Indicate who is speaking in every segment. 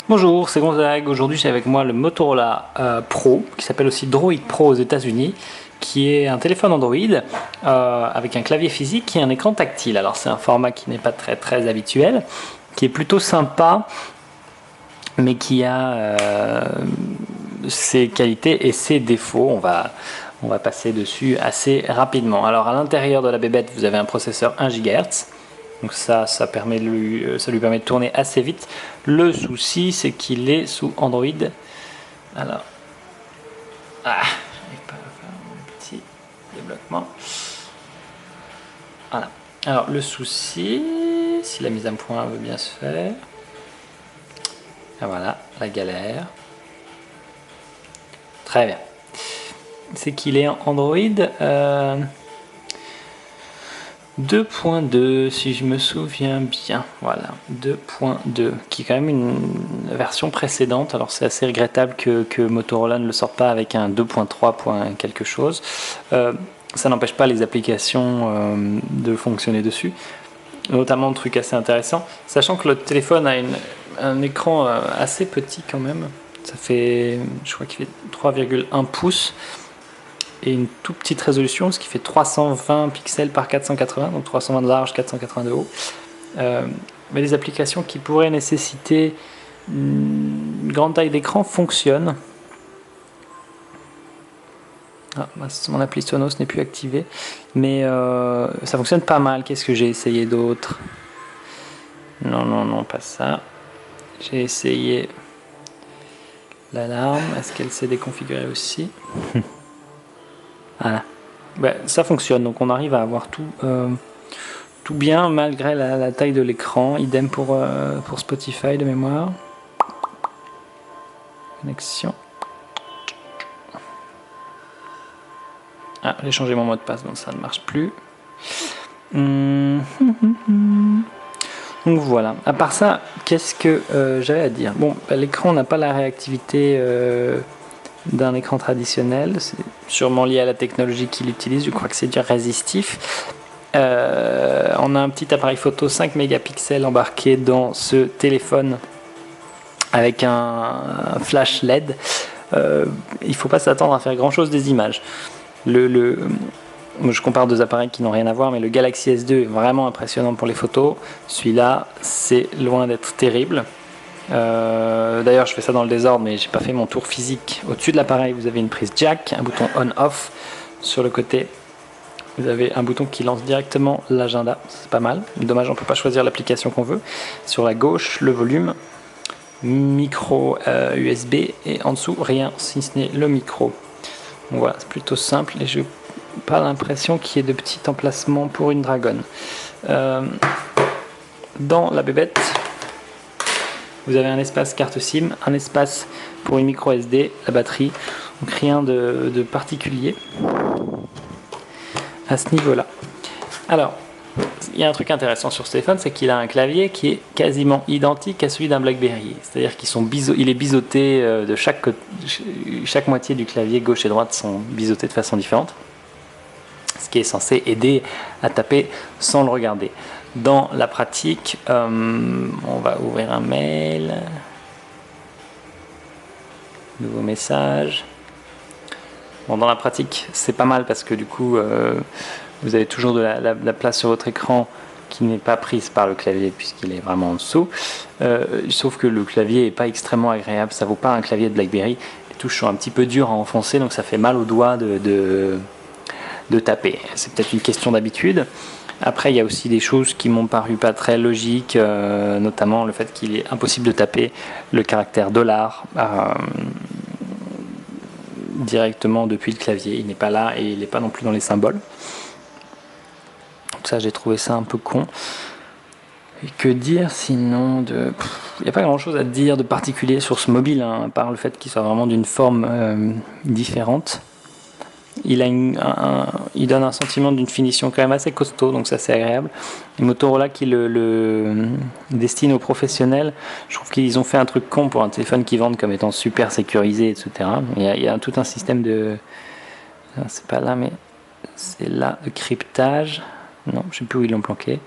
Speaker 1: Bonjour, c'est Gonzague. Aujourd'hui, j'ai avec moi le Motorola Pro, qui s'appelle aussi Droid Pro aux États-Unis, qui est un téléphone Android avec un clavier physique et un écran tactile. Alors, c'est un format qui n'est pas très habituel, qui est plutôt sympa, mais qui a ses qualités et ses défauts. On va passer dessus assez rapidement. Alors, à l'intérieur de la bébête, vous avez un processeur 1 GHz. Donc ça lui permet de tourner assez vite. Le souci, c'est qu'il est sous Android. Alors, j'arrive pas à faire un petit débloquement. Voilà. Alors le souci, si la mise à point veut bien se faire, voilà, la galère. Très bien. C'est qu'il est en Android 2.2 si je me souviens bien, voilà, 2.2 qui est quand même une version précédente. Alors c'est assez regrettable que Motorola ne le sorte pas avec un 2.3 quelque chose. Ça n'empêche pas les applications de fonctionner dessus, notamment un truc assez intéressant, sachant que le téléphone a un écran assez petit quand même. Ça fait, je crois qu'il fait 3,1 pouces et une toute petite résolution, ce qui fait 320 pixels par 480, donc 320 de large, 480 de haut. Mais les applications qui pourraient nécessiter une grande taille d'écran fonctionnent. Mon appli Sonos n'est plus activée, mais ça fonctionne pas mal. Qu'est-ce que j'ai essayé d'autre? Non, pas ça. J'ai essayé l'alarme. Est-ce qu'elle s'est déconfigurée aussi? Voilà. Ça fonctionne, donc on arrive à avoir tout bien malgré la taille de l'écran. Idem pour Spotify de mémoire. Connexion. J'ai changé mon mot de passe, donc ça ne marche plus. Donc voilà. À part ça, qu'est-ce que j'avais à dire? Bon, l'écran n'a pas la réactivité d'un écran traditionnel, c'est sûrement lié à la technologie qu'il utilise. Je crois que c'est du résistif. On a un petit appareil photo 5 mégapixels embarqué dans ce téléphone avec un flash LED. Il ne faut pas s'attendre à faire grand chose des images. Je compare deux appareils qui n'ont rien à voir, mais le Galaxy S2 est vraiment impressionnant pour les photos. Celui-là, c'est loin d'être terrible. D'ailleurs je fais ça dans le désordre, mais j'ai pas fait mon tour physique. Au-dessus de l'appareil vous avez une prise jack, un bouton on-off. Sur le côté vous avez un bouton qui lance directement l'agenda, c'est pas mal. Dommage, on peut pas choisir l'application qu'on veut. Sur la gauche le volume, micro USB, et en dessous rien si ce n'est le micro. Donc voilà, c'est plutôt simple et je n'ai pas l'impression qu'il y ait de petits emplacements pour une dragonne. Dans la bébête vous avez un espace carte SIM, un espace pour une micro SD, la batterie, donc rien de particulier à ce niveau-là. Alors, il y a un truc intéressant sur ce téléphone, c'est qu'il a un clavier qui est quasiment identique à celui d'un BlackBerry. C'est-à-dire il est biseauté de chaque moitié du clavier, gauche et droite sont biseautés de façon différente, ce qui est censé aider à taper sans le regarder. Dans la pratique, on va ouvrir un mail, nouveau message. Bon, dans la pratique, c'est pas mal parce que du coup, vous avez toujours de la place sur votre écran qui n'est pas prise par le clavier puisqu'il est vraiment en dessous. Sauf que le clavier n'est pas extrêmement agréable, ça vaut pas un clavier de BlackBerry. Les touches sont un petit peu dures à enfoncer, donc ça fait mal aux doigts de taper. C'est peut-être une question d'habitude. Après, il y a aussi des choses qui m'ont paru pas très logiques, notamment le fait qu'il est impossible de taper le caractère $ directement depuis le clavier. Il n'est pas là et il n'est pas non plus dans les symboles. Donc ça, j'ai trouvé ça un peu con. Et que dire sinon il n'y a pas grand chose à dire de particulier sur ce mobile, à part le fait qu'il soit vraiment d'une forme différente. Il donne un sentiment d'une finition quand même assez costaud, donc ça c'est agréable. Les Motorola qui le destinent aux professionnels, je trouve qu'ils ont fait un truc con pour un téléphone qu'ils vendent comme étant super sécurisé, etc. Il y a tout un système de... C'est pas là, mais c'est là, de cryptage. Non, je sais plus où ils l'ont planqué.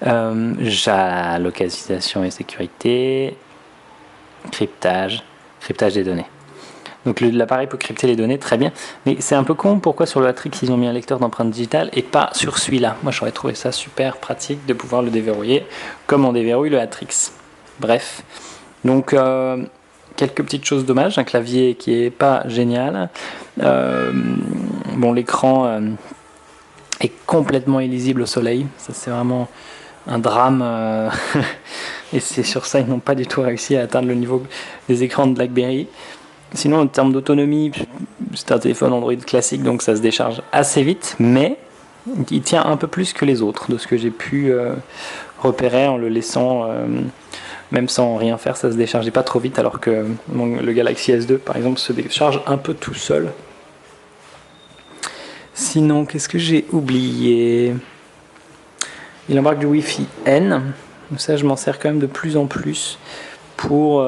Speaker 1: Localisation et sécurité. cryptage des données. Donc l'appareil peut crypter les données, très bien. Mais c'est un peu con, pourquoi sur le Atrix ils ont mis un lecteur d'empreintes digitales et pas sur celui-là? Moi j'aurais trouvé ça super pratique de pouvoir le déverrouiller comme on déverrouille le Atrix. Bref, donc quelques petites choses dommages, un clavier qui est pas génial. Bon, l'écran est complètement illisible au soleil, ça c'est vraiment un drame. Et c'est sur ça ils n'ont pas du tout réussi à atteindre le niveau des écrans de BlackBerry. Sinon, en termes d'autonomie, c'est un téléphone Android classique, donc ça se décharge assez vite, mais il tient un peu plus que les autres, de ce que j'ai pu repérer en le laissant, même sans rien faire, ça se déchargeait pas trop vite, alors que le Galaxy S2, par exemple, se décharge un peu tout seul. Sinon, qu'est-ce que j'ai oublié? Il embarque du Wi-Fi N, donc ça, je m'en sers quand même de plus en plus pour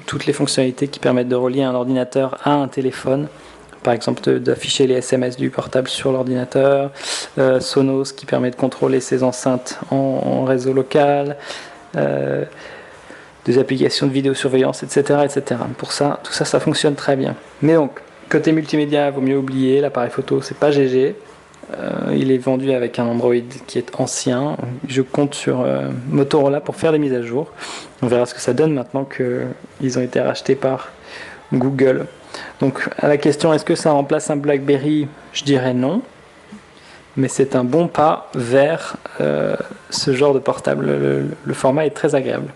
Speaker 1: toutes les fonctionnalités qui permettent de relier un ordinateur à un téléphone, par exemple d'afficher les SMS du portable sur l'ordinateur, Sonos qui permet de contrôler ses enceintes en réseau local, des applications de vidéosurveillance, etc., etc. Pour ça, tout ça, ça fonctionne très bien. Mais donc, côté multimédia, vaut mieux oublier, l'appareil photo, c'est pas GG. Il est vendu avec un Android qui est ancien. Je compte sur Motorola pour faire des mises à jour. On verra ce que ça donne maintenant qu'ils ont été rachetés par Google. Donc à la question est-ce que ça remplace un BlackBerry, je dirais non. Mais c'est un bon pas vers ce genre de portable. Le format est très agréable.